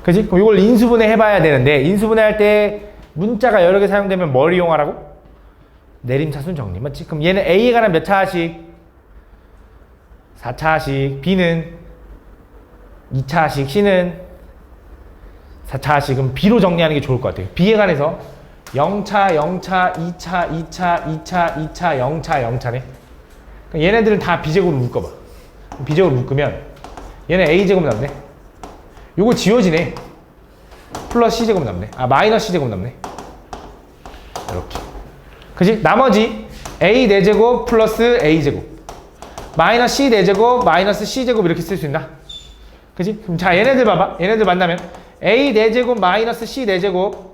A: 그치? 그럼 이걸 인수분해 해봐야 되는데 인수분해 할 때 문자가 여러 개 사용되면 뭘 이용하라고? 내림차순 정리. 맞지? 그럼 얘는 A에 관한 몇 차식? 4차식. B는 2차식. C는 4차식. 그럼 B로 정리하는 게 좋을 것 같아요. B에 관해서 0차, 0차, 2차, 2차, 2차, 2차, 0차, 0차네. 그럼 얘네들은 다 B제곱으로 묶어봐. B제곱으로 묶으면 얘는 A제곱 남네. 요거 지워지네. 플러스 C제곱 남네. 마이너스 C제곱 남네. 이렇게. 그지? 나머지 a 4제곱 플러스 a 제곱 마이너스 c 4제곱 마이너스 c 제곱 이렇게 쓸 수 있나? 그지? 그럼 자 얘네들 봐봐. 얘네들 만나면 a 4제곱 마이너스 c 4제곱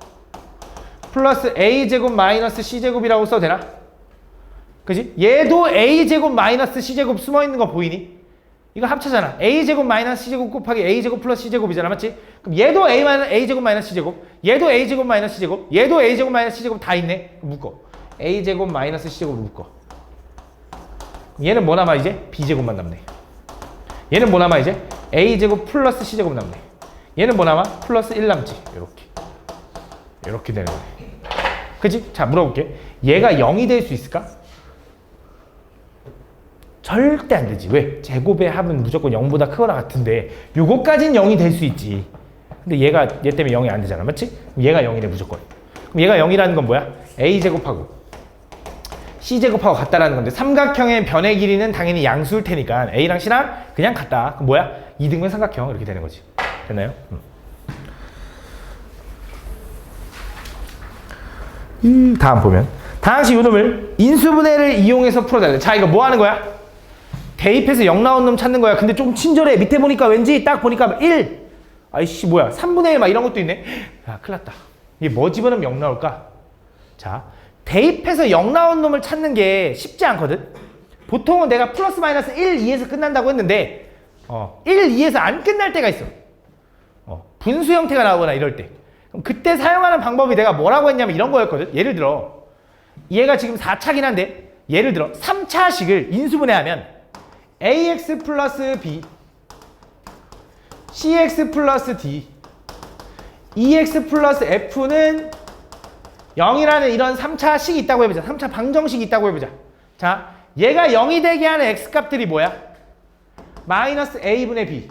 A: 플러스 a 제곱 마이너스 c 제곱이라고 써도 되나? 그지? 얘도 a 제곱 마이너스 c 제곱 숨어 있는 거 보이니? 이거 합쳐잖아. a 제곱 마이너스 c 제곱 곱하기 a 제곱 플러스 c 제곱이잖아, 맞지? 그럼 얘도 a 제곱 마이너스 c 제곱, 얘도 a 제곱 마이너스 c 제곱, 얘도 a 제곱 마이너스 c 제곱 다 있네. 묶어. a 제곱 마이너스 c 제곱으로 묶어. 얘는 뭐 남아 이제? b 제곱만 남네. 얘는 뭐 남아 이제? a 제곱 플러스 c 제곱 남네. 얘는 뭐 남아? 플러스 1 남지. 이렇게 되는 거네. 그치? 자, 물어볼게. 얘가 0이 될 수 있을까? 절대 안 되지. 왜? 제곱의 합은 무조건 0보다 크거나 같은데 요거까진 0이 될 수 있지. 근데 얘 때문에 0이 안 되잖아, 맞지? 얘가 0이래 무조건. 그럼 얘가 0이라는 건 뭐야? a제곱하고 c제곱하고 같다라는 건데 삼각형의 변의 길이는 당연히 양수일 테니까 a랑 c랑 그냥 같다. 그럼 뭐야? 2등분 삼각형 이렇게 되는 거지. 됐나요? 다음 보면 다항식 요놈을 인수분해를 이용해서 풀어달래. 자, 이거 뭐 하는 거야? 대입해서 0 나온 놈 찾는 거야. 근데 좀 친절해. 밑에 보니까 왠지 딱 보니까 1 아이씨 뭐야 3분의 1 막 이런 것도 있네. 야 큰일 났다. 이게 뭐 집어넣으면 0 나올까? 자, 대입해서 0 나온 놈을 찾는 게 쉽지 않거든. 보통은 내가 플러스 마이너스 1, 2에서 끝난다고 했는데 1, 2에서 안 끝날 때가 있어. 분수 형태가 나오거나 이럴 때. 그럼 그때 사용하는 방법이 내가 뭐라고 했냐면 이런 거였거든. 예를 들어 얘가 지금 4차긴 한데 예를 들어 3차식을 인수분해하면 ax 플러스 b cx 플러스 d 2x 플러스 f는 0이라는 이런 3차식이 있다고 해보자. 3차 방정식이 있다고 해보자. 자, 얘가 0이 되게 하는 x값들이 뭐야? 마이너스 a분의 b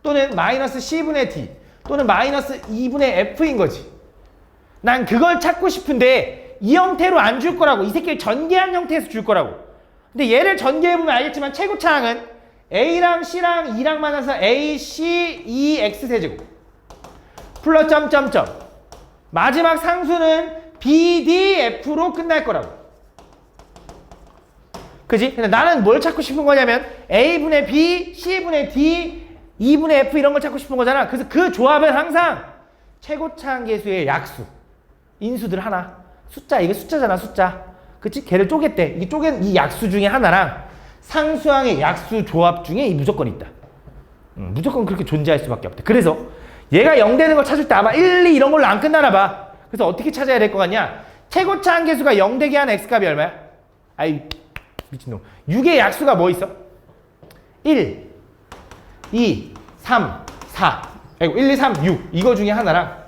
A: 또는 마이너스 c분의 d 또는 마이너스 2분의 f인 거지. 난 그걸 찾고 싶은데 이 형태로 안 줄 거라고. 이 새끼를 전개한 형태에서 줄 거라고. 근데 얘를 전개해보면 알겠지만 최고차항은 a랑 c랑 2랑 만나서 a, c, 2x 세제곱 플러스 점점점 마지막 상수는 b, d, f로 끝날 거라고. 그지? 근데 나는 뭘 찾고 싶은 거냐면 a분의 b, c분의 d, 2분의 f 이런 걸 찾고 싶은 거잖아. 그래서 그 조합은 항상 최고차항 계수의 약수 인수들 하나 숫자, 이게 숫자잖아, 숫자. 그치? 걔를 쪼갰대. 이게 쪼갠 이 약수 중에 하나랑 상수항의 약수 조합 중에 이 무조건 있다. 무조건 그렇게 존재할 수밖에 없대. 그래서 얘가 0 되는 걸 찾을 때 아마 1, 2 이런 걸로 안 끝나나 봐. 그래서 어떻게 찾아야 될 것 같냐? 최고차항 계수가 0 되게 하는 x값이 얼마야? 아이 미친놈. 6의 약수가 뭐 있어? 1, 2, 3, 4 아이고 1, 2, 3, 6 이거 중에 하나랑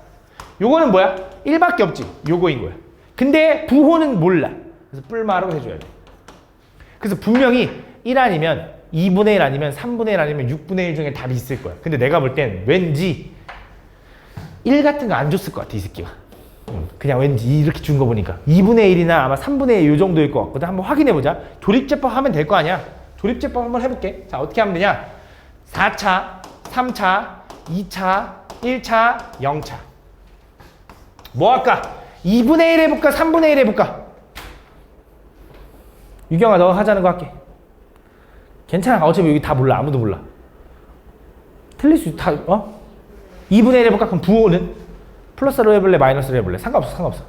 A: 요거는 뭐야? 1밖에 없지. 요거인 거야. 근데 부호는 몰라. 그래서 뿔마로 해줘야 돼. 그래서 분명히 1 아니면 2분의 1 아니면 3분의 1 아니면 6분의 1 중에 답이 있을 거야. 근데 내가 볼 땐 왠지 1 같은 거 안 줬을 것 같아, 이 새끼가. 그냥 왠지 이렇게 준 거 보니까 2분의 1이나 아마 3분의 1 요 정도일 것 같거든. 한번 확인해보자. 조립제법 하면 될 거 아니야. 조립제법 한번 해볼게. 자, 어떻게 하면 되냐? 4차, 3차, 2차, 1차, 0차. 뭐 할까? 2분의 1 해볼까? 3분의 1 해볼까? 유경아, 너 하자는 거 할게. 괜찮아. 어차피 여기 다 몰라. 아무도 몰라. 틀릴 수 다, 2분의 1 해볼까? 그럼 부호는? 플러스로 해볼래? 마이너스로 해볼래? 상관없어.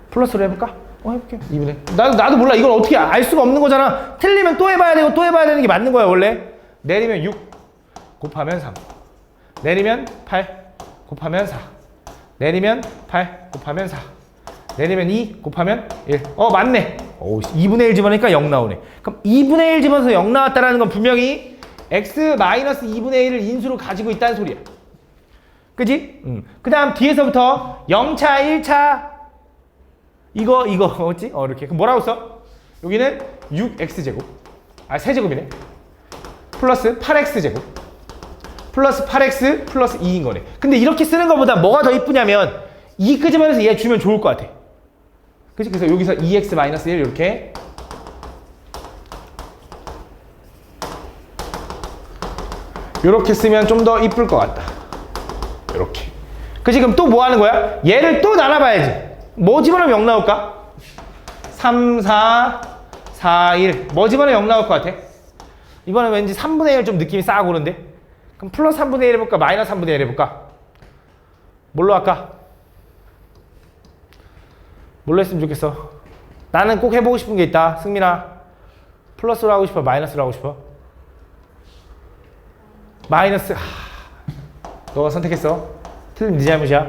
A: 플러스로 해볼까? 해볼게. 2분의 1. 나도 몰라. 이걸 어떻게 알 수가 없는 거잖아. 틀리면 또 해봐야 되고 또 해봐야 되는 게 맞는 거야, 원래. 내리면 6 곱하면 3. 내리면 8 곱하면 4. 내리면 8 곱하면 4. 내리면 2 곱하면 1. 맞네. 2분의 1 집어넣으니까 0 나오네. 그럼 2분의 1 집어서 0 나왔다라는 건 분명히 x-2분의 1을 인수로 가지고 있다는 소리야. 그지? 그 다음 뒤에서부터 0차, 1차 이거 뭐지? 이렇게. 그럼 뭐라고 써? 여기는 6x제곱 세제곱이네. 플러스 8x제곱 플러스 8x 플러스 2인 거네. 근데 이렇게 쓰는 것보다 뭐가 더 이쁘냐면 이 끄집어내서 얘 주면 좋을 것 같아. 그치? 그래서 여기서 2x-1 이렇게 이렇게 쓰면 좀 더 이쁠 것 같다. 이렇게. 그치? 그럼 또 뭐 하는 거야? 얘를 또 나눠봐야지. 뭐 집어넣으면 0 나올까? 3, 4, 4, 1. 뭐 집어넣으면 0 나올 것 같아? 이번엔 왠지 3분의 1 좀 느낌이 싸고 그런데? 그럼 플러스 3분의 1 해볼까? 마이너스 3분의 1 해볼까? 뭘로 할까? 뭘로 했으면 좋겠어? 나는 꼭 해보고 싶은 게 있다. 승민아. 플러스로 하고 싶어? 마이너스로 하고 싶어? 마이너스. 너가 선택했어. 틀린 네 잘못이야.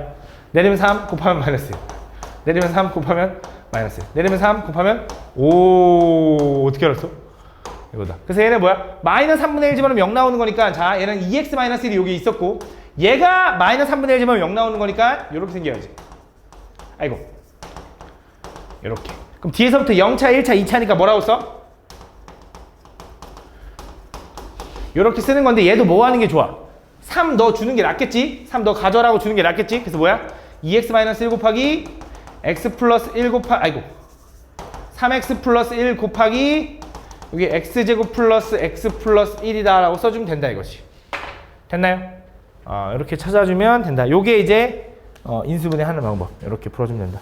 A: 내리면 3 곱하면 마이너스. 내리면 3 곱하면 마이너스. 내리면 3 곱하면 오 어떻게 알았어? 이거다. 그래서 얘는 뭐야? 마이너스 3분의 1 집어넣으면 0 나오는 거니까 자 얘는 2x 마이너스 1이 여기 있었고 얘가 마이너스 3분의 1 집어넣으면 0 나오는 거니까 이렇게 생겨야지. 아이고 이렇게. 그럼 뒤에서부터 0차, 1차, 2차니까 뭐라고 써? 이렇게 쓰는 건데 얘도 뭐 하는 게 좋아? 3 너 주는 게 낫겠지? 3 너 가져라고 주는 게 낫겠지? 그래서 뭐야? 2x 마이너스 1 곱하기 x 플러스 1 곱하기 아이고 3x 플러스 1 곱하기 여기 x제곱 플러스 x 플러스 1이다 라고 써주면 된다 이것이. 됐나요? 이렇게 찾아주면 된다. 요게 이제 인수분해 하는 방법. 이렇게 풀어주면 된다.